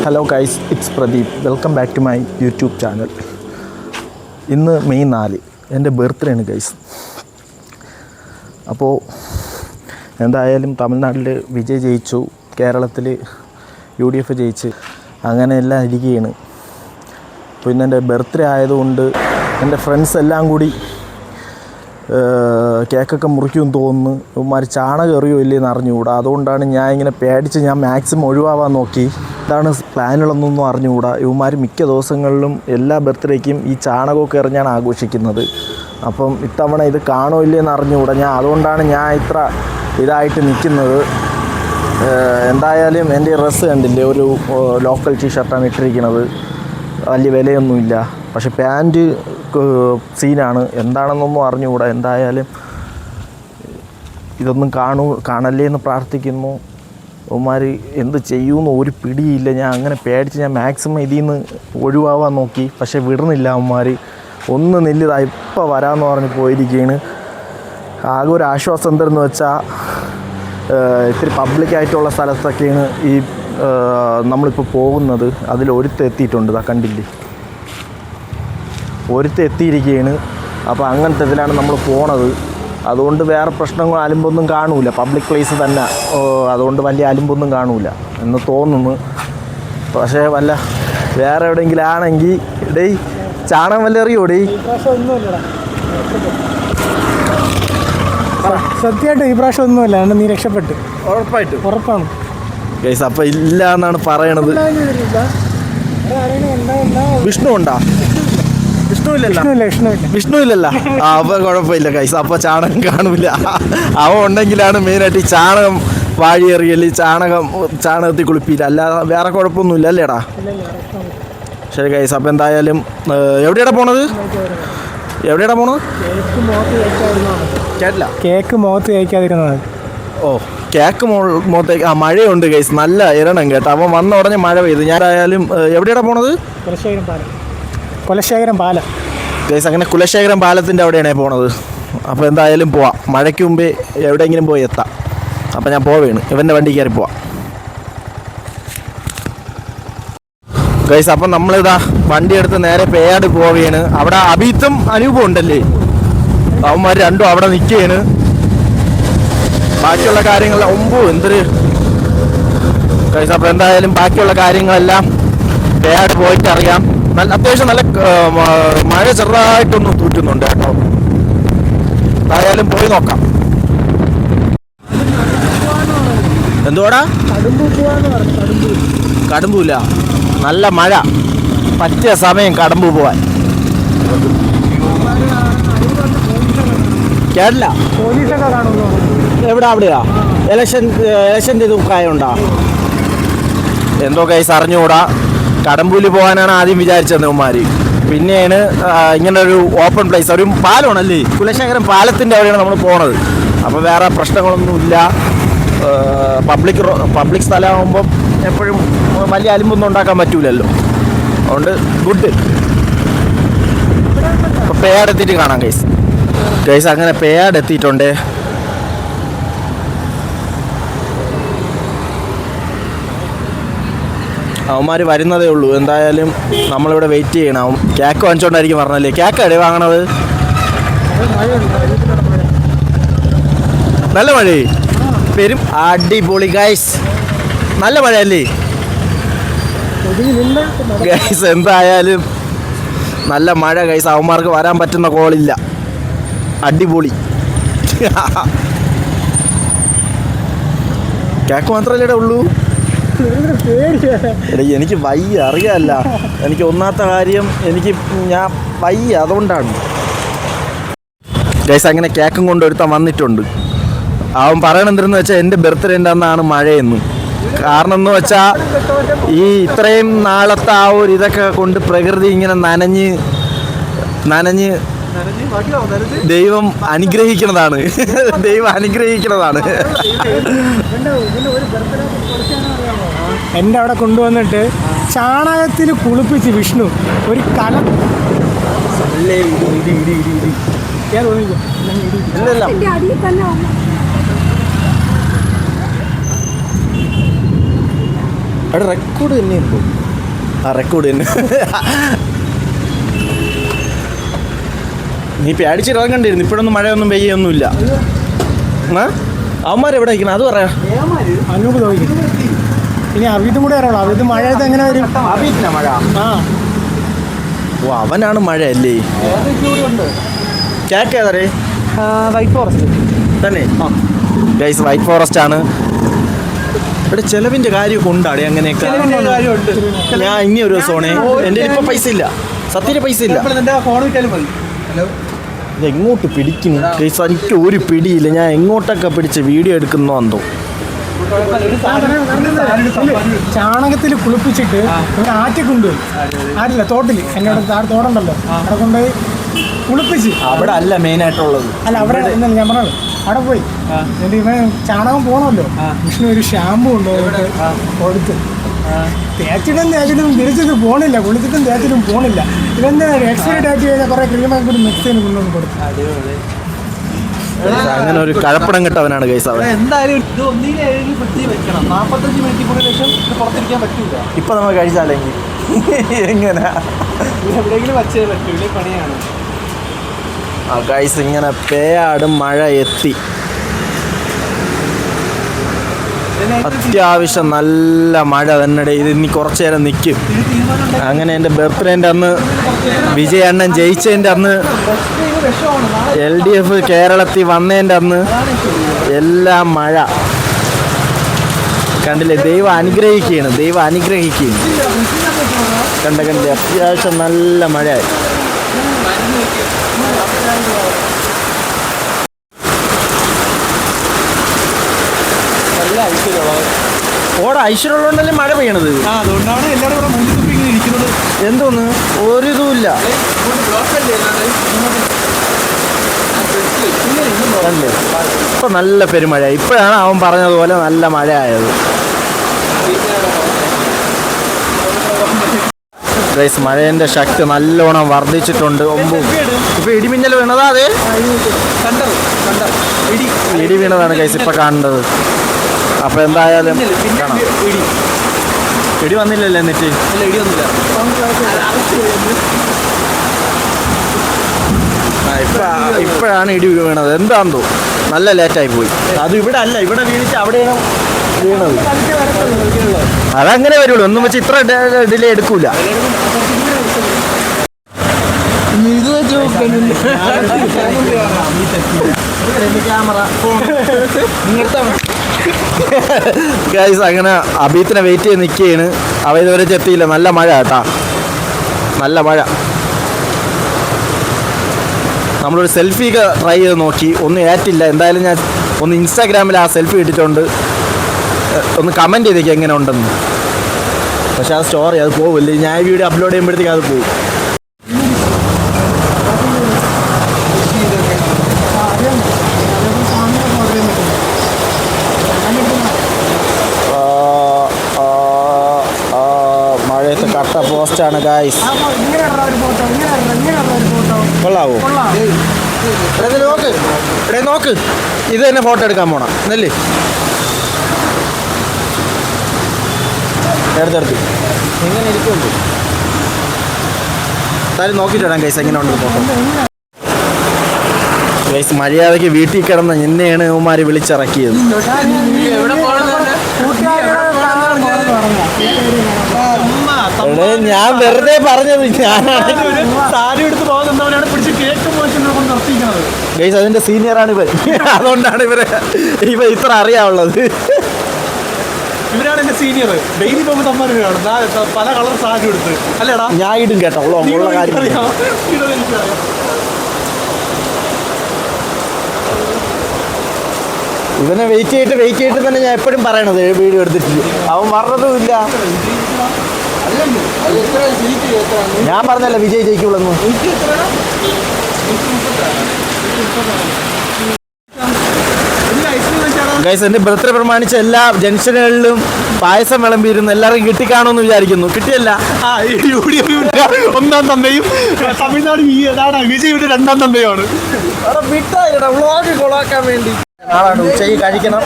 Hello guys, it's Pradeep. Welcome back to my YouTube channel. ഇന്ന് May 4 എൻ്റെ birthday ആണ് guys. അപ്പോൾ എന്തായാലും തമിഴ്നാട്ടിൽ വിജയ് ജയിച്ചു, കേരളത്തിൽ UDF ജയിച്ച്, അങ്ങനെ എല്ലാം ഇരിക്കുകയാണ്. അപ്പോൾ ഇന്ന് എൻ്റെ ബർത്ത്ഡേ ആയതുകൊണ്ട് എൻ്റെ ഫ്രണ്ട്സ് എല്ലാം കൂടി കേക്കൊക്കെ മുറിക്കുമെന്ന് തോന്നുന്നു. ഇവന്മാർ ചാണകം എറിയോ ഇല്ലേന്ന് അറിഞ്ഞുകൂടാ. അതുകൊണ്ടാണ് ഞാൻ ഇങ്ങനെ പേടിച്ച് ഞാൻ മാക്സിമം ഒഴിവാവാൻ നോക്കി. ഇതാണ് പ്ലാനുകളൊന്നും അറിഞ്ഞുകൂടാ. ഇവന്മാർ മിക്ക ദിവസങ്ങളിലും എല്ലാ ബർത്ത്ഡേക്കും ഈ ചാണകമൊക്കെ എറിഞ്ഞാണ് ആഘോഷിക്കുന്നത്. അപ്പം ഇത്തവണ ഇത് കാണോ ഇല്ലേന്ന് അറിഞ്ഞുകൂടാ. അതുകൊണ്ടാണ് ഞാൻ ഇത്ര ഇതായിട്ട് നിൽക്കുന്നത്. എന്തായാലും എൻ്റെ ഡ്രസ്സ് കണ്ടില്ലേ, ഒരു ലോക്കൽ ടീഷർട്ടാണ് ഇട്ടിരിക്കുന്നത്. വലിയ വിലയൊന്നുമില്ല, പക്ഷെ പാൻറ്റ് സീനാണ്. എന്താണെന്നൊന്നും അറിഞ്ഞുകൂടാ. എന്തായാലും ഇതൊന്നും കാണല്ലേ എന്ന് പ്രാർത്ഥിക്കുന്നു. അവന്മാർ എന്ത് ചെയ്യുമെന്ന് ഒരു പിടിയില്ല. ഞാൻ അങ്ങനെ പേടിച്ച് ഞാൻ മാക്സിമം ഇതിൽ നിന്ന് ഒഴിവാവാൻ നോക്കി, പക്ഷെ വിടുന്നില്ല അവന്മാർ. ഒന്ന് നെല്ലിതാ ഇപ്പോൾ വരാമെന്ന് പറഞ്ഞ് പോയിരിക്കുകയാണ്. ആകെ ഒരു ആശ്വാസം എന്തെന്ന് വെച്ചാൽ ഇത്തിരി പബ്ലിക്കായിട്ടുള്ള സ്ഥലത്തൊക്കെയാണ് ഈ നമ്മളിപ്പോൾ പോകുന്നത്. അതിൽ ഒരുത്തെത്തിയിട്ടുണ്ട്, ഇതാ കണ്ടില്ലേ, ഒരുത്തെത്തിയിരിക്കുകയാണ്. അപ്പോൾ അങ്ങനത്തെ ഇതിലാണ് നമ്മൾ പോണത്. അതുകൊണ്ട് വേറെ പ്രശ്നങ്ങൾ അലുമ്പൊന്നും കാണൂല, പബ്ലിക് പ്ലേസ് തന്നെ. അതുകൊണ്ട് വലിയ അലുമ്പൊന്നും കാണൂല എന്ന് തോന്നുന്നു. പക്ഷേ വല്ല വേറെ എവിടെയെങ്കിലും ആണെങ്കിൽ ഡേയ് ചാണകം വല്ല എറിയോ ഡേയ്? സത്യമായിട്ട് ഈ പ്രാവശ്യം ഒന്നുമല്ല, നീ രക്ഷപ്പെട്ടു. ഉറപ്പാണ് ഗൈസ്. അപ്പോൾ ഇല്ല എന്നാണ് പറയണത്. വിഷ്ണു ഉണ്ടോ? വിഷ്ണു ഇല്ലല്ല. അപ്പോൾ കുഴപ്പമില്ല ഗൈസ്. അപ്പോൾ ചാണകം കാണൂല. അവ ഉണ്ടെങ്കിലാണ് മെയിനായിട്ട് ഈ ചാണകം വാഴി എറിയല്, ചാണകത്തിൽ കുളിപ്പില്ല. അല്ലാതെ വേറെ കുഴപ്പമൊന്നുമില്ല അല്ലേടാ? ശരി ഗൈസ്. അപ്പോൾ എന്തായാലും എവിടെയാടാ പോണത്? കേട്ടില്ല. കേക്ക് മുഖത്ത് കഴിക്കാതിരുന്നത്. ഓ, കേക്ക് മുഖത്തേക്ക്. മഴയുണ്ട് ഗൈസ്, നല്ല ഇരണം കേട്ടോ. അപ്പം വന്ന ഉടനെ മഴ പെയ്തു. ഞാനായാലും എവിടെയാടാ പോണത്? കുലശേഖരം പാലം ഗൈസ്. അങ്ങനെ കുലശേഖരം പാലത്തിൻ്റെ അവിടെയാണ് പോണത്. അപ്പോൾ എന്തായാലും പോവാം. മഴയ്ക്ക് മുമ്പേ എവിടെയെങ്കിലും പോയി എത്താം. അപ്പോൾ ഞാൻ പോവുകയാണ്, ഇവൻ്റെ വണ്ടി കയറി പോവാം ഗൈസ്. അപ്പം നമ്മളിതാ വണ്ടി എടുത്ത് നേരെ പേയാട് പോവുകയാണ്. അവിടെ അബീത്തും അനൂപും ഉണ്ടല്ലേ, അവന്മാർ രണ്ടും അവിടെ നിൽക്കുകയാണ്. ബാക്കിയുള്ള കാര്യങ്ങളെല്ലാം എന്തൊരു ഗൈസ്. അപ്പോൾ എന്തായാലും ബാക്കിയുള്ള കാര്യങ്ങളെല്ലാം പേയാട് പോയിട്ട് അറിയാം. അത്യാവശ്യം നല്ല മഴ ചെറുതായിട്ടൊന്നും തൂറ്റുന്നുണ്ട് കേട്ടോ. എന്തായാലും പോയി നോക്കാം. എന്തുവാടാ? കടുമ്പൂല. നല്ല മഴ, പറ്റിയ സമയം കടമ്പ് പോവാൻ. കേട്ടില്ല. അവിടെയാ ഇലക്ഷൻ്റെ ഇത് കായുണ്ടോ എന്തോ കൈസ് അറിഞ്ഞുകൂടാ. കടമ്പൂല് പോകാനാണ് ആദ്യം വിചാരിച്ചത് ഉമ്മാർ. പിന്നെയാണ് ഇങ്ങനെ ഒരു ഓപ്പൺ പ്ലേസ്, ഒരു പാലമാണല്ലേ, കുലശേഖരം പാലത്തിൻ്റെ അവിടെയാണ് നമ്മൾ പോണത്. അപ്പോൾ വേറെ പ്രശ്നങ്ങളൊന്നുമില്ല. പബ്ലിക് സ്ഥലമാകുമ്പം എപ്പോഴും വലിയ അലിമ്പൊന്നും ഉണ്ടാക്കാൻ പറ്റൂലല്ലോ. അതുകൊണ്ട് ഗുഡ്. അപ്പോൾ പേയാട് എത്തിയിട്ട് കാണാം ഗൈസ്. അങ്ങനെ പേയാട് എത്തിയിട്ടുണ്ട്. അവന്മാർ വരുന്നതേ ഉള്ളൂ. എന്തായാലും നമ്മളിവിടെ വെയിറ്റ് ചെയ്യണം. കേക്ക് വാങ്ങിച്ചോണ്ടായിരിക്കും പറഞ്ഞല്ലേ. കേക്ക് എവിടെ വാങ്ങണത്? നല്ല മഴ വരും. അടിപൊളി ഗൈസ്, നല്ല മഴയല്ലേ ഗൈസ്? എന്തായാലും നല്ല മഴ ഗൈസ്. അവന്മാർക്ക് വരാൻ പറ്റുന്ന കോളില്ല. അടിപൊളി. കേക്ക് മാത്രമല്ലേ ഇവിടെ ഉള്ളൂ? എനിക്ക് വയ്യ, അറിയാമല്ല. എനിക്ക് ഒന്നാമത്തെ കാര്യം ഞാൻ വയ്യ, അതുകൊണ്ടാണ് ഗൈസ്. അങ്ങനെ കേക്കും കൊണ്ട് ഒരുത്തൻ വന്നിട്ടുണ്ട്. അവൻ പറയണെന്തെന്ന് വെച്ചാൽ എൻ്റെ ബർത്ത്ഡേൻ്റെ അന്നാണ് മഴയെന്ന്. കാരണം എന്ന് വെച്ചാൽ ഈ ഇത്രയും നാളത്തെ ആ ഒരു ഇതൊക്കെ കൊണ്ട് പ്രകൃതി ഇങ്ങനെ നനഞ്ഞ് ദൈവം അനുഗ്രഹിക്കുന്നതാണ്. എൻ്റെ അവിടെ കൊണ്ടുവന്നിട്ട് ചാണകത്തിൽ കുളിപ്പിച്ച് വിഷ്ണു ഒരു കല. അവിടെ റെക്കോർഡ് തന്നെയുണ്ടോ? ആ റെക്കോർഡ് തന്നെ. നീ പേടിച്ചിട്ട് ഇറങ്ങണ്ടിരുന്നു. ഇപ്പോഴൊന്നും മഴയൊന്നും പെയ്യൊന്നുമില്ല. അവന്മാരെവിടെ ഇരിക്കണം അത് പറയാം. അനൂപ് തോന്നി ഇനി അവിധം കൂടെ അറിയണം. അവിധ മഴയത്ത് എങ്ങനെ വരും? അഭിജിനാ മഴ? ആ ഓ അവനാണ് മഴ അല്ലേ? കേക്ക് ഏതാറേ? വൈറ്റ് ഫോറസ്റ്റ് തന്നെ. ഗൈസ് വൈറ്റ് ഫോറസ്റ്റ് ആണ്. ഇവിടെ ചെലവിന്റെ കാര്യമൊക്കെ ഉണ്ടാടേ അങ്ങനെയൊക്കെ. ഞാൻ ഇനി ഒരു ദിവസമാണ്. എൻ്റെ ഇപ്പൊ പൈസ ഇല്ല, സത്യത്തിന് പൈസ ഇല്ല. ഇതെങ്ങോട്ട് പിടിക്കുന്നു ഗൈസ്? എനിക്ക് ഒരു പിടിയില്ല. ഞാൻ എങ്ങോട്ടൊക്കെ പിടിച്ച് വീഡിയോ എടുക്കുന്നോ എന്തോ. ചാണകത്തിൽ കുളിപ്പിച്ചിട്ട് ഒരു ആറ്റിൽ കൊണ്ടുപോയി. ആറ്റില്ല, തോട്ടിൽ. എന്നോട് തോടുണ്ടല്ലോ, അവിടെ കൊണ്ടുപോയി കുളിപ്പിച്ച്. അവിടെ അല്ല മെയിനായിട്ടുള്ളത്. അല്ല അവിടെ എന്നല്ല ഞാൻ പറഞ്ഞത്. അവിടെ പോയി എന്നിട്ട് ഇവൻ ചാണകം പോകണമല്ലോ, വിഷ്ണു ഒരു ഷാമ്പു കൊണ്ടുപോയിട്ട് കൊടുത്ത് തേച്ചിട്ടും തിരിച്ചിട്ട് പോണില്ല. കുളിച്ചിട്ടും തേച്ചിട്ടും പോണില്ല. ഇവൻ്റെ എക്സ്പയറി ഡേറ്റ് ചെയ്ത കുറേ ക്രീമൊക്കെ കൂടി മിക്സ് ചെയ്ത് കൊണ്ടുവന്ന് കൊടുത്തു. അങ്ങനെ ഒരു കഴപ്പടം കിട്ടവനാണ് ഗൈസ് അവൻ. എന്തായാലും ഇത് 1:07 വെക്കണം. 45 മിനിറ്റ് ശേഷം ഇത് പുറത്തിരിക്കാൻ പറ്റൂല. ഇപ്പൊ നമ്മൾ കഴിച്ചാലെങ്കിൽ എങ്ങനെ എവിടെയെങ്കിലും വച്ചേ പറ്റൂല. പണിയാണ്. ആ ഗൈസ് ഇങ്ങനെ പേയാടും മഴ എത്തി. അത്യാവശ്യം നല്ല മഴ തന്നെ. ഇത് ഇനി കുറച്ചു നേരം നിൽക്കും. അങ്ങനെ എൻ്റെ ബർത്ത്ഡേൻ്റെ അന്ന് വിജയ് അണ്ണൻ ജയിച്ചതിൻ്റെ അന്ന് LDF കേരളത്തിൽ വന്നതിൻ്റെ അന്ന് എല്ലാം മഴ കണ്ടില്ലേ? ദൈവം അനുഗ്രഹിക്കുകയാണ്, ദൈവം അനുഗ്രഹിക്കുകയാണ്. കണ്ടില്ലേ? അത്യാവശ്യം നല്ല മഴയായി. ഓടെ ഐശ്വര്യമുള്ളതുകൊണ്ടല്ലേ മഴ പെയ്യണത്. അതുകൊണ്ടാണ് എല്ലാവരും ഇവിടെ മുന്നിൽ ഇങ്ങനെ ഇരിക്കുന്നത്. എന്തോന്ന് ഒരു ഇതുമില്ല. ഇപ്പൊ നല്ല പെരുമഴ. ഇപ്പോഴാണ് അവൻ പറഞ്ഞതുപോലെ നല്ല മഴ ആയത്. ഗൈസ് മഴേന്റെ ശക്തി നല്ലോണം വർദ്ധിച്ചിട്ടുണ്ട്. ഇപ്പൊ ഇടിമിന്നൽ വീണതാ? അതെ, ഇടി വീണതാണ് ഗൈസ് ഇപ്പൊ കാണേണ്ടത്. അപ്പൊ എന്തായാലും കാണാം. ഇടി വന്നില്ലല്ലോ എന്നിട്ട്? ഇടി വന്നില്ല. ഇപ്പോഴാണ് ഇടി വീണത്. എന്താണെന്തോ നല്ല ലേറ്റായി പോയി. അത് ഇവിടെ അല്ല, ഇവിടെ വീണിട്ട് അവിടെയാണ് വീണത്. അതങ്ങനെ വരുള്ളൂ. ഒന്നും വെച്ച് ഇത്ര ഡിലേ എടുക്കൂല. ഗൈസ് അങ്ങനെ അബീത്തിനെ വെയിറ്റ് ചെയ്ത് നിൽക്കുകയാണ്. അവ ഇതുവരെ എത്തിയില്ല. നല്ല മഴ കേട്ടാ, നല്ല മഴ. നമ്മളൊരു സെൽഫി ഒക്കെ ട്രൈ ചെയ്ത് നോക്കി, ഒന്നും ഏറ്റില്ല. എന്തായാലും ഞാൻ ഒന്ന് ഇൻസ്റ്റാഗ്രാമിൽ ആ സെൽഫി ഇട്ടിട്ടുണ്ട്. ഒന്ന് കമൻറ്റ് ചെയ്തേക്ക് എങ്ങനെ ഉണ്ടെന്ന്. പക്ഷെ ആ സ്റ്റോറി അത് പോവില്ല. ഞാൻ വീഡിയോ അപ്ലോഡ് ചെയ്യുമ്പോഴത്തേക്ക് അത് പോകും. മഴയത്ത് കട്ട പോസ്റ്റാണ് ഗായ്സ്. കൊള്ളാവോ? നോക്ക് ഇവിടെ നോക്ക്. ഇത് തന്നെ ഫോട്ടോ എടുക്കാൻ പോണം എന്നല്ലേ? എടുത്തെടുത്ത് ഇങ്ങനെ ഇരിക്കുമല്ലോ. എന്തായാലും നോക്കിയിട്ടിടാം ഗൈസ് എങ്ങനെ ഉണ്ട് ഫോട്ടോ. ഗൈസ് മര്യാദയ്ക്ക് വീട്ടിൽ കിടന്ന എന്നെയാണ് ഇവന്മാർ വിളിച്ചിറക്കിയത്. ഞാൻ വെറുതെ പറഞ്ഞത്. ഞാനാണ് സാരി എടുത്ത് പോകുന്നവനാണ് പിടിച്ച് കേക്ക് നിർത്തിക്കുന്നത്. ഗൈസ് അതിന്റെ സീനിയറാണ് ഇവൻ. അതുകൊണ്ടാണ് ഇവ ഇത്ര അറിയാവുള്ളത്. ഇവരാണ് എന്റെ സീനിയർ. ഡെയിലി പോകുമ്പോൾ തമ്മാരാണ് പല കളർ സാരി എടുത്ത്. അല്ലേടാ? ഞാൻ ഇടും കേട്ടോ ഉള്ള കാര്യം. ഇവനെ വെയിറ്റ് ചെയ്തിട്ട് തന്നെ ഞാൻ എപ്പോഴും പറയണത് വീഡിയോ എടുത്തിട്ട്. അവൻ പറഞ്ഞതുമില്ല. ഞാൻ പറഞ്ഞല്ല വിജയ് ജയിക്കുള്ളൂ. ഗൈസ് എൻ്റെ ബർത്ത്ഡേ പ്രമാണിച്ച് എല്ലാ ജംഗ്ഷനുകളിലും പായസം വിളമ്പിയിരുന്നു. എല്ലാവർക്കും കിട്ടിക്കാണോന്ന് വിചാരിക്കുന്നു. കിട്ടിയല്ല. ഒന്നാം തന്തയും തമിഴ്നാട് വിജയുടെ 2ാം തന്തയുമാണ്. വിട്ടായിട്ടാ വ്ളോഗ് കൊളാക്കാൻ വേണ്ടി. നാളെ ഉച്ചയ്ക്ക് കഴിക്കണം.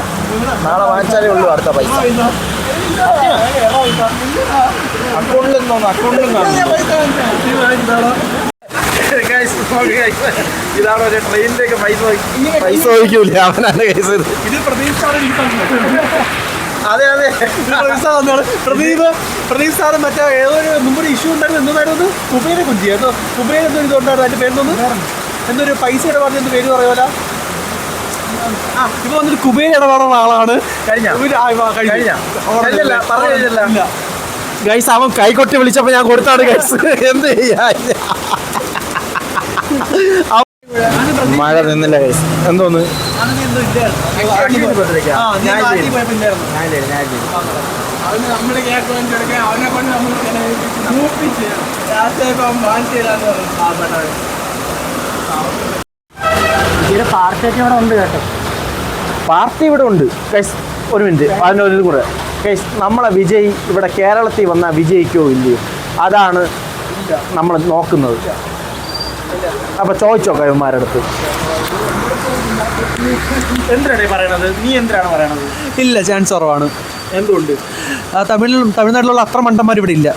നാളെ വാങ്ങിച്ചാലേ ഉള്ളൂ അടുത്ത പൈസ. ഇതാണ് ഒരു ട്രെയിനിലേക്ക് പൈസ ചോദിക്കൂല അവനാണ് കേസ്. ഇത് പ്രതീക്ഷ അതെ അതെ പ്രദീപ് സാറ് മറ്റേ ഏതൊരു മുമ്പൊരു ഇഷ്യൂ ഉണ്ടായിരുന്നു. എന്തായിരുന്നു കുബേര കുഞ്ചി എന്തോ കുബേര എന്തോ ഇതുണ്ടായിരുന്നു. അതിന്റെ പേരെന്തോന്ന് എന്തൊരു പൈസ ഇടപാടിന് എന്ത് പേര് പറയുമല്ല. ഇപ്പൊ വന്നിട്ട് കുബേര ഇടപാടുള്ള ആളാണ്. ഗൈസ് അവൻ കൈകൊട്ടി വിളിച്ചപ്പോ ഞാൻ കൊടുത്താണ് ഗൈസ്. എന്ത് ചെയ്യാ മഴ നിന്നില്ല ഗൈസ്. എന്തോന്ന് പാർട്ടിയൊക്കെ ഇവിടെ ഉണ്ട് കേട്ടോ. പാർട്ടി ഇവിടെ ഉണ്ട് ഗൈസ്. ഒരു മിനിറ്റ് അതിനൊരു കൂടെ ഗൈസ്. നമ്മളെ വിജയ് ഇവിടെ കേരളത്തിൽ വന്നാൽ വിജയിക്കോ ഇല്ലയോ അതാണ് നമ്മൾ നോക്കുന്നത്. അപ്പൊ ചോദിച്ചോ കൈമാരുടെ അടുത്ത് എന്തിനാണ് പറയണത്? നീ എന്തിനാണ് പറയണത്? ഇല്ല, ചാൻസ് കുറവാണ്. എന്തുകൊണ്ട്? തമിഴ്നാട്ടിലുള്ള അത്ര മണ്ടന്മാർ ഇവിടെ ഇല്ല.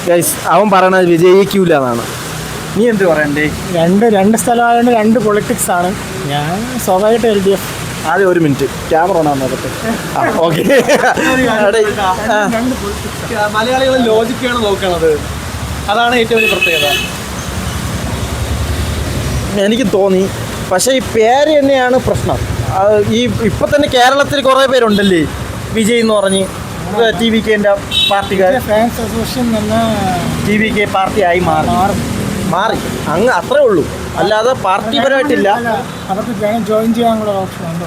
ഗൈസ് അവൻ പറയണത് വിജയിക്കൂല എന്നാണ്. നീ എന്ത് പറയണ്ടേ? രണ്ട് സ്ഥലമായതുകൊണ്ട് രണ്ട് പൊളിറ്റിക്സ് ആണ്. ഞാൻ സ്വാഭാവികമായിട്ട് LDF. ആദ്യം ഒരു മിനിറ്റ് ക്യാമറ ഓണാൻ നോക്കട്ടെ. ഓക്കെ. മലയാളികൾ ലോജിക്കാണ് നോക്കണത്. അതാണ് ഏറ്റവും വലിയ പ്രത്യേകത. എനിക്ക് തോന്നി. പക്ഷേ ഈ പേര് തന്നെയാണ് പ്രശ്നം. ഈ ഇപ്പം തന്നെ കേരളത്തിൽ കുറേ പേരുണ്ടല്ലേ വിജയ് എന്ന് പറഞ്ഞ് TVK പാർട്ടിക്കാർ. ഫാൻസ് അസോസിയേഷൻ എന്ന TVK പാർട്ടിയായി മാറി അങ്ങ് അത്രേ ഉള്ളൂ. അല്ലാതെ പാർട്ടിപരമായിട്ടില്ല. അവർക്ക് വേണം ജോയിൻ ചെയ്യാനുള്ള ഓപ്ഷൻ ഉണ്ട്.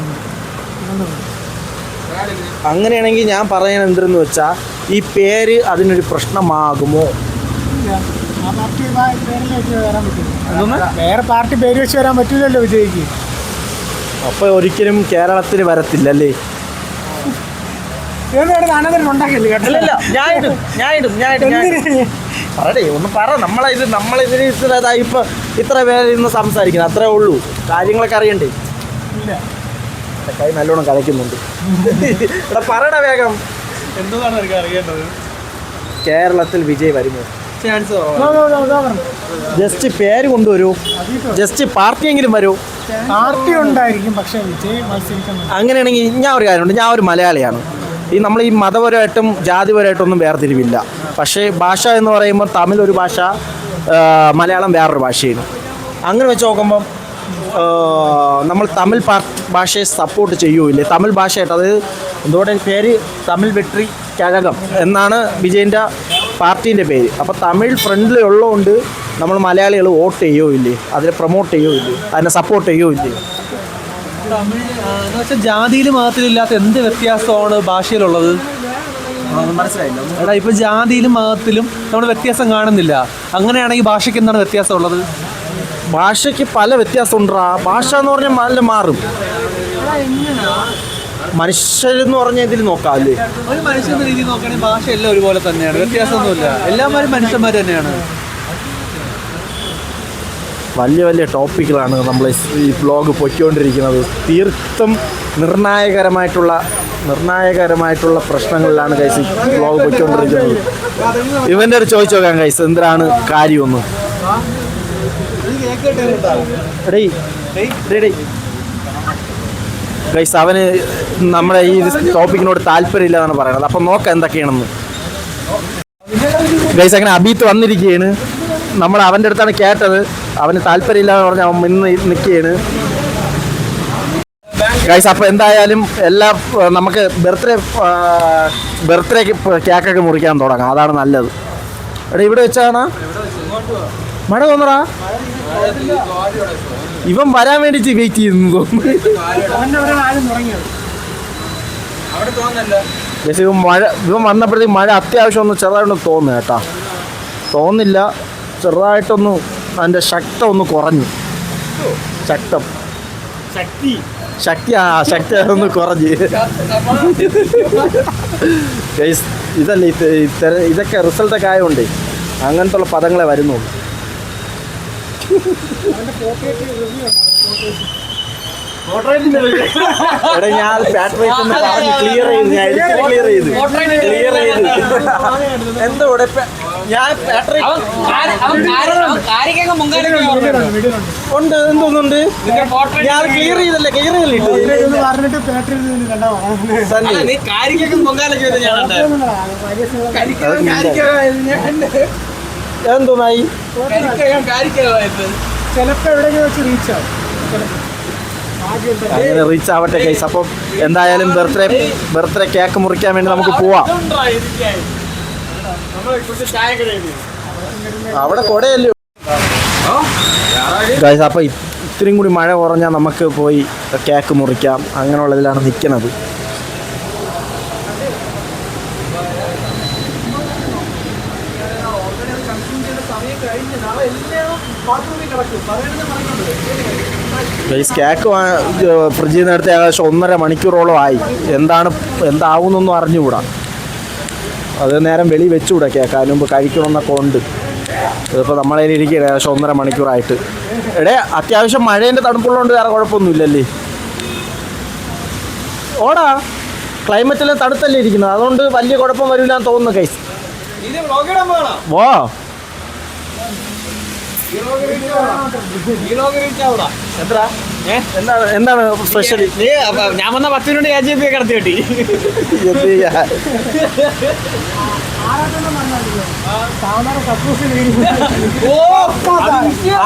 അങ്ങനെയാണെങ്കിൽ ഞാൻ പറയുന്നത് എന്തെന്ന് വെച്ചാൽ ഈ പേര് അതിനൊരു പ്രശ്നമാകുമോ? ആ പാർട്ടി പേരിൽ വെച്ച് വരാൻ പറ്റില്ല. വേറെ പാർട്ടി പേര് വെച്ച് വരാൻ പറ്റില്ലല്ലോ വിജയ്ക്ക്. അപ്പോൾ ഒരിക്കലും കേരളത്തിൽ വരത്തില്ലല്ലേ? ഉണ്ടാക്കില്ല കേട്ടോ. പറയടേ ഒന്ന് പറ. നമ്മളിതിന് ഇത്ര പേര് ഇന്ന് സംസാരിക്കുന്നത് അത്രേ ഉള്ളൂ. കാര്യങ്ങളൊക്കെ അറിയണ്ടേ? കൈ നല്ലോണം കളിക്കുന്നുണ്ട്. ഇവിടെ പറയട വേഗം. എന്താണ് എനിക്ക് അറിയേണ്ടത്? കേരളത്തിൽ വിജയ് വരുമോ? ചാൻസ് ജസ്റ്റ് പേര് കൊണ്ടുവരൂ. ജസ്റ്റ് പാർട്ടിയെങ്കിലും വരൂ. പാർട്ടി ഉണ്ടായിരിക്കും, പക്ഷേ വിജയ് മത്സരിക്കുന്നു. അങ്ങനെയാണെങ്കിൽ ഞാൻ ഒരു കാര്യമുണ്ട്. ഞാൻ ഒരു മലയാളിയാണ്. നമ്മൾ ഈ മതപരമായിട്ടും ജാതിപരമായിട്ടൊന്നും വേർതിരിവില്ല. പക്ഷേ ഭാഷ എന്ന് പറയുമ്പോൾ തമിഴ് ഒരു ഭാഷ, മലയാളം വേറൊരു ഭാഷയാണ്. അങ്ങനെ വെച്ച് നോക്കുമ്പം നമ്മൾ തമിഴ് ഭാഷയെ സപ്പോർട്ട് ചെയ്യുമില്ലേ? തമിഴ് ഭാഷയായിട്ട്, അതായത് എന്തുകൊണ്ട് പേര് തമിഴ് വെട്രി കഴകം എന്നാണ് വിജയൻ്റെ പാർട്ടീൻ്റെ പേര്. അപ്പോൾ തമിഴ് ഫ്രണ്ട്ലി ഉള്ളതുകൊണ്ട് നമ്മൾ മലയാളികൾ വോട്ട് ചെയ്യുമോ ഇല്ലേ, അതിനെ പ്രൊമോട്ട് ചെയ്യുമോ ഇല്ലേ, അതിനെ സപ്പോർട്ട് ചെയ്യുമോ ഇല്ലേ? തമിഴ് എന്ന് വെച്ചാൽ ജാതിയിലും മതത്തിലും ഇല്ലാത്ത എന്ത് വ്യത്യാസമാണ് ഭാഷയിലുള്ളത്? മനസ്സിലായില്ല. എടാ, ഇപ്പം ജാതിയിലും മതത്തിലും നമ്മൾ വ്യത്യാസം കാണുന്നില്ല. അങ്ങനെയാണെങ്കിൽ ഭാഷയ്ക്ക് എന്താണ് വ്യത്യാസം ഉള്ളത്? ഭാഷയ്ക്ക് പല വ്യത്യാസം ഉണ്ടാ. ഭാഷ എന്ന് പറഞ്ഞാൽ നല്ല മാറും. മനുഷ്യരെന്ന് പറഞ്ഞ ഇതിൽ നോക്കാം അല്ലേ? ഒരു മനുഷ്യന്റെ രീതി നോക്കുകയാണെങ്കിൽ ഭാഷ എല്ലാം ഒരുപോലെ തന്നെയാണ്, വ്യത്യാസമൊന്നുമില്ല. എല്ലാവരും മനുഷ്യന്മാർ തന്നെയാണ്. വലിയ വലിയ ടോപ്പിക്കുകളാണ് നമ്മൾ ഈ വ്ലോഗ് പൊയ്ക്കൊണ്ടിരിക്കുന്നത്. തീർത്തും നിർണായകരമായിട്ടുള്ള പ്രശ്നങ്ങളിലാണ് ഗൈസ് ഈ വ്ലോഗ് പൊയ്ക്കൊണ്ടിരിക്കുന്നത്. ഇവൻ്റെ ഒരു ചോദിച്ചു നോക്കാം ഗൈസ്, എന്തിനാണ് കാര്യമൊന്ന്? ഗൈസ് അവന് നമ്മുടെ ഈ ടോപ്പിക്കിനോട് താല്പര്യമില്ല എന്നാണ് പറയുന്നത്. അപ്പം നോക്കാം എന്തൊക്കെയാണെന്ന്. ഗൈസ് അങ്ങനെ അബീത്ത് വന്നിരിക്കുകയാണ്. നമ്മൾ അവൻ്റെ അടുത്താണ് കേട്ടത്. അവന് താല്പര്യമില്ല എന്ന് പറഞ്ഞാൽ അവൻ ഇന്ന് നിൽക്കുകയാണ് ഗൈസ്. അപ്പോൾ എന്തായാലും എല്ലാം നമുക്ക് ബർത്ത്ഡേക്ക് കേക്കൊക്കെ മുറിക്കാൻ തുടങ്ങാം. അതാണ് നല്ലത്. എടാ ഇവിടെ വെച്ചാണ് മഴ തോന്നടാ. ഇവൻ വരാൻ വേണ്ടിയിട്ട് വെയിറ്റ് ചെയ്യുന്നു തോന്നുന്നു. ഇവൻ വന്നപ്പോഴത്തേക്ക് മഴ അത്യാവശ്യം ഒന്ന് ചെറുതായിട്ടൊന്ന് തോന്നുന്നു കേട്ടാ. തോന്നില്ല, ചെറുതായിട്ടൊന്ന് അതിൻ്റെ ശക്തം ഒന്ന് കുറഞ്ഞു. ശക്തി അതൊന്ന് കുറഞ്ഞ്. ഇതല്ലേ ഇതൊക്കെ റിസൾട്ടൊക്കെ ആയതുകൊണ്ട് അങ്ങനത്തെ ഉള്ള പദങ്ങളെ വരുന്നുള്ളൂ. എടാ ഞാൻ ബാറ്ററി ക്ലിയർ ചെയ്ത് ഞാൻ ക്ലിയർ ചെയ്ത് എന്തോ ഞാൻ ബാറ്ററി ഉണ്ട് എന്തോന്നുണ്ട് ഞാൻ ക്ലിയർ ചെയ്തല്ലേ പറഞ്ഞിട്ട് ബാറ്ററി എന്തോന്നായി ചിലപ്പോ എവിടെയെങ്കിലും വെച്ച് റീച്ച് ആവും അങ്ങനെ റീച്ച് ആവട്ടെ ഗൈസ്. അപ്പം എന്തായാലും ബർത്ത്ഡേ കേക്ക് മുറിക്കാൻ വേണ്ടി നമുക്ക് പോവാം. അവിടെ കൊടയല്ലേ ഗൈസ്. അപ്പം ഇത്രയും കൂടി മഴ കുറഞ്ഞാൽ നമുക്ക് പോയി കേക്ക് മുറിക്കാം. അങ്ങനെയുള്ളതിലാണ് നിൽക്കുന്നത്. ഗൈസ് കേക്ക് ഫ്രിഡ്ജിൽ നിന്ന് എടുത്ത് ഏകദേശം 1.5 മണിക്കൂറോളം ആയി. എന്താവുന്നൊന്നും അറിഞ്ഞുകൂടാ. അത് നേരം വെളി വെച്ചുകൂടാ കേക്ക്. അതിന് മുമ്പ് കഴിക്കണമെന്നൊക്കെ ഉണ്ട്. ഇതിപ്പോൾ നമ്മളെ ഇരിക്കുകയാണ് ഏകദേശം 1.5 മണിക്കൂറായിട്ട്. എടേ അത്യാവശ്യം മഴേൻ്റെ തണുപ്പുള്ളതുകൊണ്ട് വേറെ കുഴപ്പമൊന്നുമില്ലല്ലേ? ഓടാ ക്ലൈമറ്റെല്ലാം തണുത്തല്ലേ ഇരിക്കുന്നത്. അതുകൊണ്ട് വലിയ കുഴപ്പം വരില്ലാന്ന് തോന്നുന്നു ഗൈസ്. വാ എന്താണ് സ്പെഷ്യൽ? ഞാൻ വന്ന 10 മിനിറ്റ് AJP കടത്തി കിട്ടി.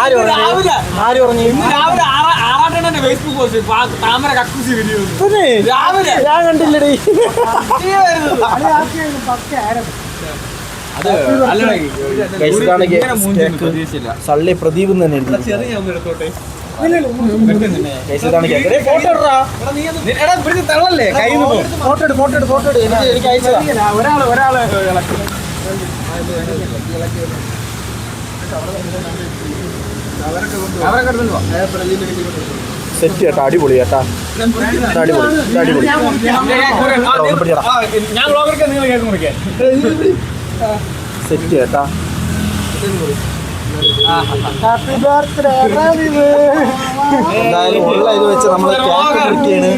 ആര് പറഞ്ഞു? രാവിലെ ഫേസ്ബുക്ക് പോസ്റ്റ് താമര കക്കൂസി വീഡിയോ ഞാൻ കണ്ടില്ലടേ. സള്ളി പ്രദീപ് തന്നെ സെറ്റ് കേട്ടാ. അടിപൊളി കേട്ടാ. അടിപൊളി സെറ്റ് കേട്ടാ. എന്തായാലും ഉള്ള ഇത് വെച്ച് നമ്മൾ കേക്ക് മുറിക്കുകയാണ്.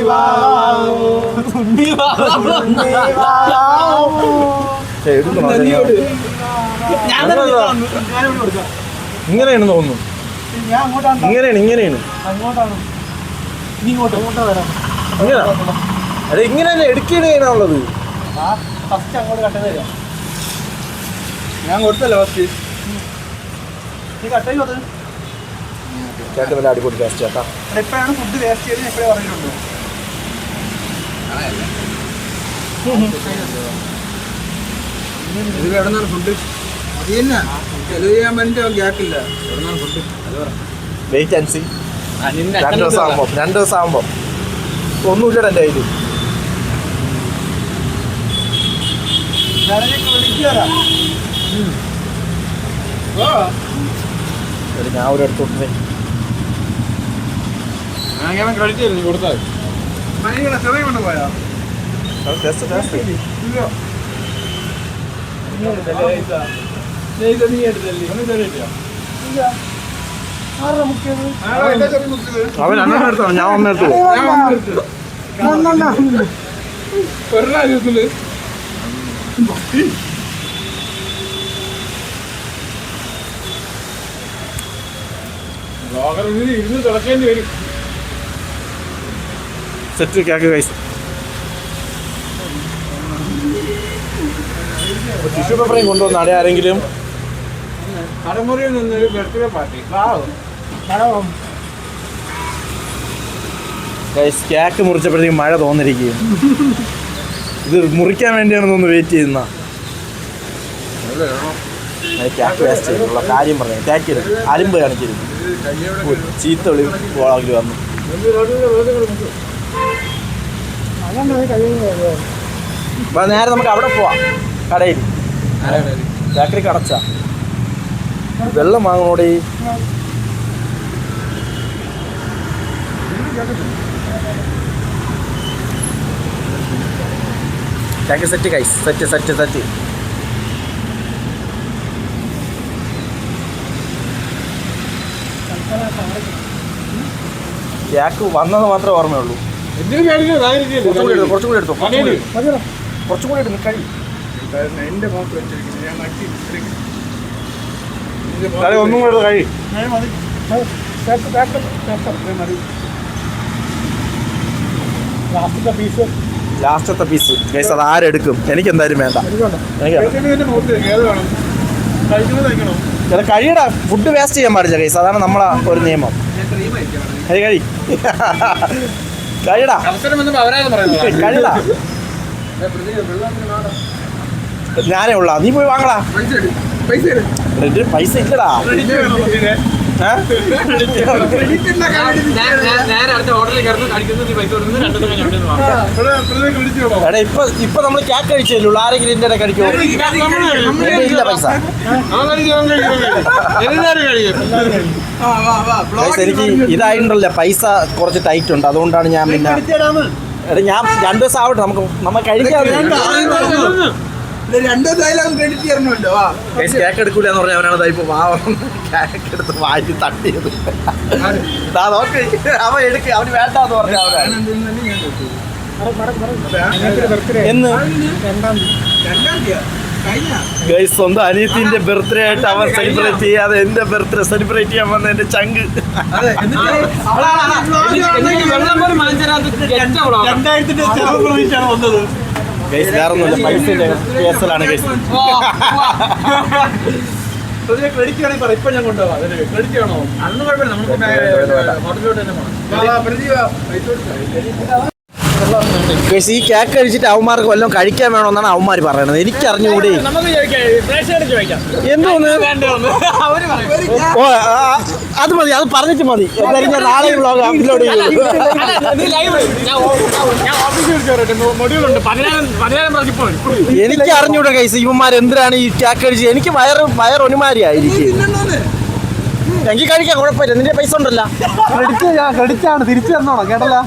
ഇങ്ങനെയാണ് തോന്നുന്നു. ഇങ്ങനെയാണ് അതെ ഇങ്ങനെ തന്നെ എടുക്കുകയാണുള്ളത്. ഞാൻ കൊടുത്തല്ലോ ഫസ്റ്റ്. ചേട്ടൻ വല്ല അടിപൊളി ടേസ്റ്റ് ചേട്ടാ. എപ്പോഴാണ് ഫുഡ് വേസ്റ്റ് ചെയ്ത് എപ്പോഴേ പറഞ്ഞിട്ടുണ്ടോ? ഇത് എവിടെ നിന്നാണ് ഫുഡ്? അത് തന്നെ ചെലവ് ചെയ്യാൻ വേണ്ടി ഗ്യാക്കില്ല. എവിടെ നിന്നാണ് ഫുഡ്? Wait and see. 2 ദിവസം ആകുമ്പോൾ ഒന്നുമില്ലട എൻ്റെ കയ്യിൽ. ഞാൻ ഒരു എടുത്തോട്ടേ ക്രെഡിറ്റ് ചെയ്തു കൊടുത്താൽ ചെറിയ കൊണ്ട് പോയാ അവൻ അങ്ങനെ എടുത്തോ. ഞാൻ ഒന്നെടുത്തു. ഇരുന്ന് തിളക്കേണ്ടി വരും. സെറ്റ് കേക്ക് കഴിച്ചു. ടിഷ്യൂ പേപ്പറേയും കൊണ്ടുവന്ന് അവിടെ ആരെങ്കിലും കടമുറിയിൽ നിന്നൊരു ബർത്ത്ഡേ പാർട്ടി. കേക്ക് മുറിച്ചപ്പോഴത്തേക്കും മഴ തോന്നിരിക്കുകയും ഇത് മുറിക്കാൻ വേണ്ടിയാണെന്നൊന്ന് വെയിറ്റ് ചെയ്യുന്ന കേക്ക് വേസ്റ്റ് ചെയ്തിട്ടുള്ള കാര്യം പറഞ്ഞു. കേക്ക് അലിമ്പ് കാണിക്കരുത്. ചീത്ത വിളി പോളാക്കി വന്നു. അപ്പൊ നേരെ നമുക്ക് അവിടെ പോവാം. കടയിൽ ബേക്കറി കടച്ച വെള്ളം വാങ്ങണോടെ. കേക്ക് സെറ്റ് കൈസ്. സെറ്റ് ക്യാക്ക് വന്നത് മാത്രമേ ഓർമ്മയുള്ളൂ. കുറച്ചും കൂടി എടുത്തോ. കുറച്ചും കൂടി എടുത്ത് കഴിയും. ഒന്നും കൂടെ കഴിയും. ലാസ്റ്റത്തെ പീസ് ഗൈസ് അത് ആരെടുക്കും? എനിക്ക് എന്തായാലും വേണ്ട. കഴിയടാ, ഫുഡ് വേസ്റ്റ് ചെയ്യാൻ പാടില്ല ഗൈസ്, അതാണ് നമ്മളെ ഒരു നിയമം. കഴി കഴിയടാ കഴിയടാ. ഞാനേ ഉള്ള, നീ പോയി വാങ്ങടാ. പൈസ ഇല്ലടാ. എടാ ഇപ്പൊ നമ്മള് ക്യാക്ക് കഴിച്ചല്ലോ, ആരെങ്കിലും ഇതിന്റെ ഇടയിൽ കഴിക്കുമോ? ഇല്ല പൈസ. എനിക്ക് ഇതായിട്ടുണ്ടല്ലോ, പൈസ കുറച്ച് ടൈറ്റ് ഉണ്ട്, അതുകൊണ്ടാണ് ഞാൻ പിന്നെ എടാ ഞാൻ 2 ദിവസം ആവട്ടെ, നമുക്ക് കഴിക്കാൻ. കേക്ക് എടുക്കൂല എന്ന് പറഞ്ഞ അവനാണ് ഇപ്പൊ കേക്ക് എടുത്ത് വാങ്ങി തട്ടിയത്. നോക്ക്, അവൻ എടുക്കുക, അവന് വേണ്ടാന്ന് പറഞ്ഞ അവനാണ്. എന്ന് സ്വന്തം അനിയത്തിന്റെ ബർത്ത്ഡേ ആയിട്ട് അവൻ സെലിബ്രേറ്റ് ചെയ്യാതെ എന്റെ ബർത്ത്ഡേ സെലിബ്രേറ്റ് ചെയ്യാൻ വന്ന എന്റെ ചങ്ക്. ഗൈസ് വേറൊന്നുമില്ല, പൈസ കേസലാണ് ഗൈസ്. ക്രെഡിറ്റ് ആണെങ്കിൽ പറ, ഇപ്പൊ ഞാൻ കൊണ്ടുപോകാം. ക്രെഡിറ്റ് ആണോ? അന്ന് കുഴപ്പമില്ല, നമുക്ക് ഹോട്ടലിലോട്ട് തന്നെ പോകണം. ഗൈസ് ഈ കേക്ക് കഴിച്ചിട്ട് അവന്മാർക്ക് വല്ലതും കഴിക്കാൻ വേണമെന്നാണ് അവന്മാർ പറയണത്. എനിക്ക് അറിഞ്ഞുകൂടി. എന്തോന്ന്? ഓ അത് മതി, അത് പറഞ്ഞിട്ട് മതി. എന്തായാലും ഞാൻ നാളെ വ്ളോഗ് അപ്ലോഡ് ചെയ്യും. എനിക്ക് അറിഞ്ഞൂടെ ഗൈസ് ഇവന്മാർ എന്തിനാണ് ഈ കേക്ക് കഴിച്ച്. എനിക്ക് വയറൊരുമാരിയായിരിക്കും. എനിക്ക് കഴിക്കാൻ കുഴപ്പമില്ല, നിന്റെ പൈസ ഉണ്ടല്ലോ. ക്രെഡിറ്റ് ആണ്, തിരിച്ചു തന്നോളാം കേട്ടല്ലോ.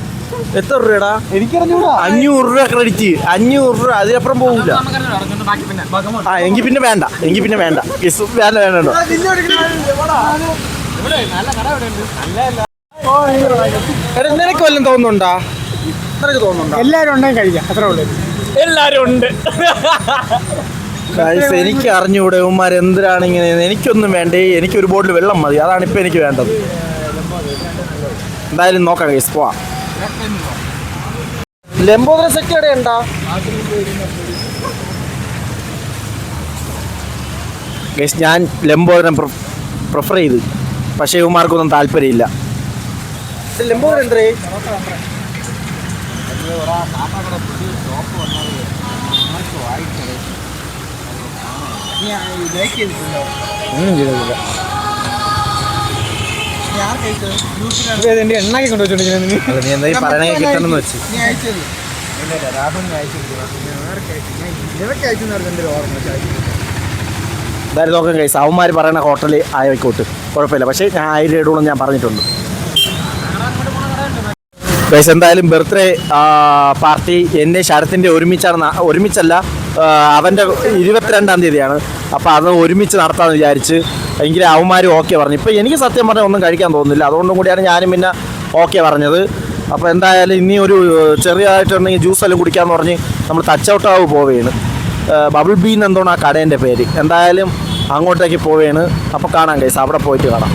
എത്ര രൂപടാ? എനിക്കറിഞ്ഞൂടാ. 500 രൂപ ക്രെഡിറ്റ്. 500 രൂപ, അതിനപ്പുറം പോകില്ല. ആ എങ്കിൽ പിന്നെ വേണ്ട, എങ്കിൽ പിന്നെ വേണ്ട. വേണ്ടോ? നിനക്ക് വല്ലതും തോന്നുന്നുണ്ടോ? നിനക്ക് തോന്നുന്നുണ്ടോ? എല്ലാവരും ഉണ്ടെങ്കിൽ കഴിക്കാം, അത്രേ ഉള്ളൂ. എല്ലാരും ഉണ്ട്. എനിക്ക് അറിഞ്ഞൂടെ ഉമ്മാർ എന്തിനാണ് ഇങ്ങനെ. എനിക്കൊന്നും വേണ്ടേ, എനിക്കൊരു ബോട്ടിൽ വെള്ളം മതി, അതാണ് ഇപ്പം എനിക്ക് വേണ്ടത്. എന്തായാലും നോക്കാം ഗൈസ്, പോവാം. ലംബോദര സെറ്റ് എവിടെ ഉണ്ടാ ഗൈസ്? ഞാൻ ലംബോദരം പ്രിഫർ ചെയ്ത്, പക്ഷേ ഇവന്മാർക്കൊന്നും താല്പര്യമില്ല. ലംബോദരം എന്തേ? എണ്ണാക്കി കൊണ്ടുവച്ചിട്ടുണ്ടെങ്കിൽ നീ എന്തായാലും പറയണേ കിട്ടണമെന്ന് വെച്ച്. എന്തായാലും നോക്കാം കഴിച്ച് അവന്മാർ പറയണ ഹോട്ടലിൽ ആയിക്കോട്ട്, കുഴപ്പമില്ല. പക്ഷേ ഞാൻ 1000 ഇടുള്ളൂ ഞാൻ പറഞ്ഞിട്ടുണ്ട്. ഗൈസ് എന്തായാലും ബർത്ത്ഡേ പാർട്ടി എൻ്റെ ശരത്തിൻ്റെ ഒരുമിച്ചല്ല, അവൻ്റെ 22-ാം തീയതിയാണ്. അപ്പോൾ അത് ഒരുമിച്ച് നടത്താമെന്ന് വിചാരിച്ച്. എങ്കിലും അവന്മാരും ഓക്കെ പറഞ്ഞു. ഇപ്പോൾ എനിക്ക് സത്യം പറഞ്ഞാൽ ഒന്നും കഴിക്കാൻ തോന്നുന്നില്ല, അതുകൊണ്ടും കൂടിയാണ് ഞാനും പിന്നെ ഓക്കെ പറഞ്ഞത്. അപ്പോൾ എന്തായാലും ഇനി ഒരു ചെറിയതായിട്ടുണ്ടെങ്കിൽ ജ്യൂസെല്ലാം കുടിക്കാമെന്ന് പറഞ്ഞ് നമ്മൾ തച്ചോട്ടാവ് പോവുകയാണ്. ബബിൾ ബീൻ എന്തോണ് ആ കടേൻ്റെ പേര്. എന്തായാലും അങ്ങോട്ടേക്ക് പോവുകയാണ്. അപ്പോൾ കാണാം ഗൈസ്, അവിടെ പോയിട്ട് കാണാം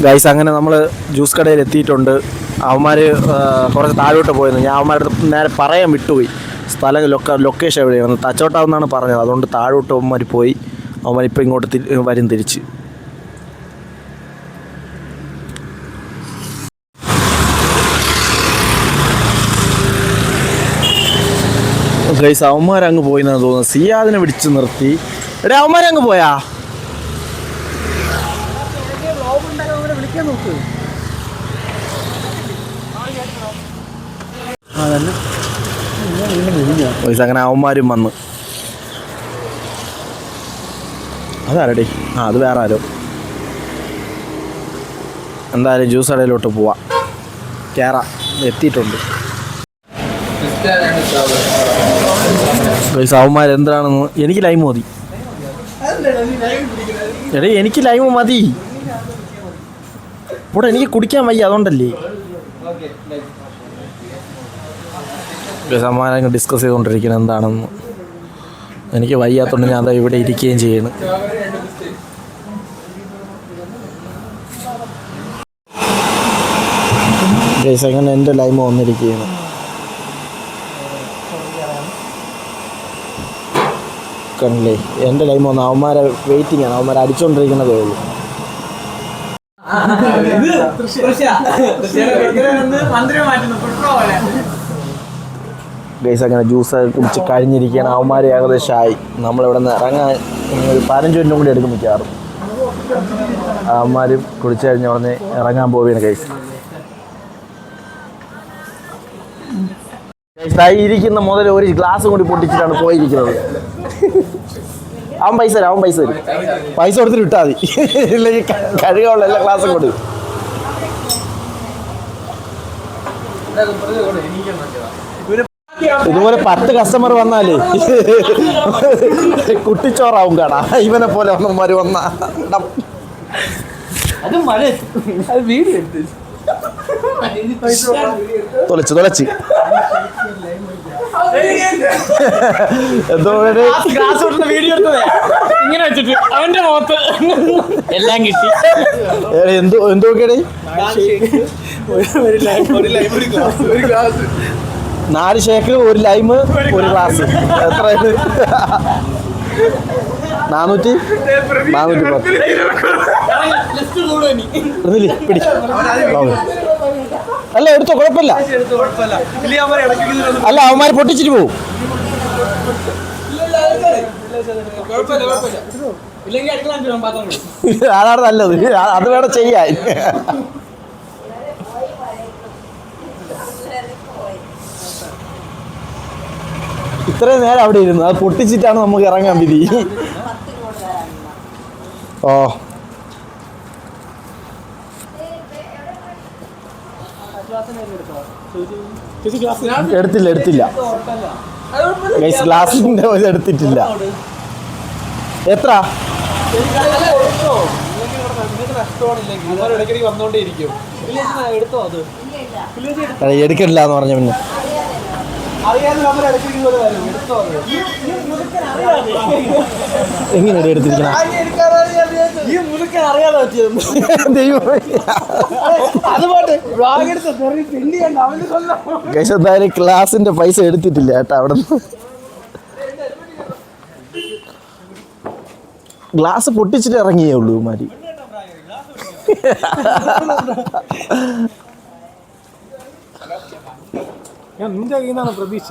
ഗൈസ്. അങ്ങനെ നമ്മൾ ജ്യൂസ് കടയിൽ എത്തിയിട്ടുണ്ട്. അവന്മാർ കുറച്ച് താഴോട്ട് പോയിരുന്നു. ഞാൻ അവന്മാരുടെ അടുത്ത് നേരെ പറയാൻ വിട്ടുപോയി സ്ഥലം ലൊക്കേഷൻ എവിടെയാണ്. തച്ചോട്ടാവെന്നാണ് പറഞ്ഞത്, അതുകൊണ്ട് താഴോട്ട് അവന്മാർ പോയി. അവന്മാരിപ്പോൾ ഇങ്ങോട്ട് വരും തിരിച്ച്. ഗൈസ് അവന്മാരങ്ങ് പോയിന്നാണ് തോന്നുന്നത്. സിയാദിനെ പിടിച്ച് നിർത്തി. എടാ അവന്മാരങ്ങ് പോയാ? ഗൈസ് അങ്ങനെ അവന്മാരും വന്ന്. അതാരടി? അത് വേറെ ആരോ. എന്തായാലും ജ്യൂസ് കടയിലോട്ട് പോവാം, കയറാം. എത്തിയിട്ടുണ്ട് ഗൈസ്. അവന്മാർ എന്താണെന്ന് എനിക്ക് ലൈം മതി. എടേ എനിക്ക് ലൈം മതി. ഇവിടെ എനിക്ക് കുടിക്കാൻ വയ്യ അതുകൊണ്ടല്ലേ. സമാധാനം ഡിസ്കസ് ചെയ്തുകൊണ്ടിരിക്കുന്നത് എന്താണെന്ന്. എനിക്ക് വയ്യാത്തതുകൊണ്ട് ഞാൻ അതാ ഇവിടെ ഇരിക്കുകയും ചെയ്യുന്നു. ഗൈസ് അങ്ങനെ എൻ്റെ ലൈമ വന്നിരിക്കുകയാണ്. കണ്ടില്ലേ എൻ്റെ ലൈമ വന്ന് അവന്മാരെ വെയിറ്റിംഗ് ആണ്. അവന്മാരെ അടിച്ചുകൊണ്ടിരിക്കുന്നതേ ഉള്ളൂ. ഗൈസ് അങ്ങനെ ജ്യൂസ് കുടിച്ച് കഴിഞ്ഞിരിക്കുകയാണ്. അവന്മാർ ഏകദേശമായി. നമ്മളിവിടെ നിന്ന് ഇറങ്ങാൻ ഒരു 15 മിനിറ്റും കൂടി എടുക്കും മിക്കവാറും. അവന്മാർ കുടിച്ചു കഴിഞ്ഞ ഉടനെ ഇറങ്ങാൻ പോവുകയാണ് ഗൈസ്. ഇരിക്കുന്ന മുതൽ ഒരു ഗ്ലാസ് കൂടി പൊട്ടിച്ചിട്ടാണ് പോയിരിക്കുന്നത്. അവൻ പൈസ തരും പൈസ കൊടുത്തിട്ട് വിട്ടാൽ മതി. ഇല്ലെങ്കിൽ കഴിയുള്ള എല്ലാ ഗ്ലാസും കൊടുക്കും. ഇതുപോലെ 10 കസ്റ്റമർ വന്നാലേ കുട്ടിച്ചോറാവും കാണാ. ഇവനെ പോലെ വന്നമാര് വന്ന തൊലച്ച് ഇങ്ങനെ വെച്ചിട്ട് അവന്റെ മുഖത്ത് എല്ലാം കിട്ടി. എന്തൊക്കെയാണ് 4 ഷേക്ക് 1 ലൈമ് 1 ഗ്ലാസ്. എത്രയാണ്? 410. പിടി. അല്ല എടുത്തോ, കുഴപ്പമില്ല. അല്ല അവന്മാർ പൊട്ടിച്ചിട്ട് പോവും. അതാണ് നല്ലത്. അത് വേണം ചെയ്യാൻ. ഇത്രയും നേരം അവിടെ ഇരുന്നു. അത് പൊട്ടിച്ചിട്ടാണ് നമുക്ക് ഇറങ്ങാൻ വിധി. ഓ എടുത്തില്ല ഗൈസ്, ഗ്ലാസിന്റെ എടുത്തിട്ടില്ല. എത്ര? എടുക്കണില്ല എന്ന് പറഞ്ഞ പിന്നെ എങ്ങനെയാണ് എടുത്തിരിക്കണം? എന്തായാലും ക്ലാസിന്റെ പൈസ എടുത്തിട്ടില്ല കേട്ടോ. അവിടെ ഗ്ലാസ് പൊട്ടിച്ചിട്ട് ഇറങ്ങിയേ ഉള്ളൂ മാരി. ഞാൻ നിന്റെ കയ്യിൽ നിന്നാണ് പ്രതീക്ഷ.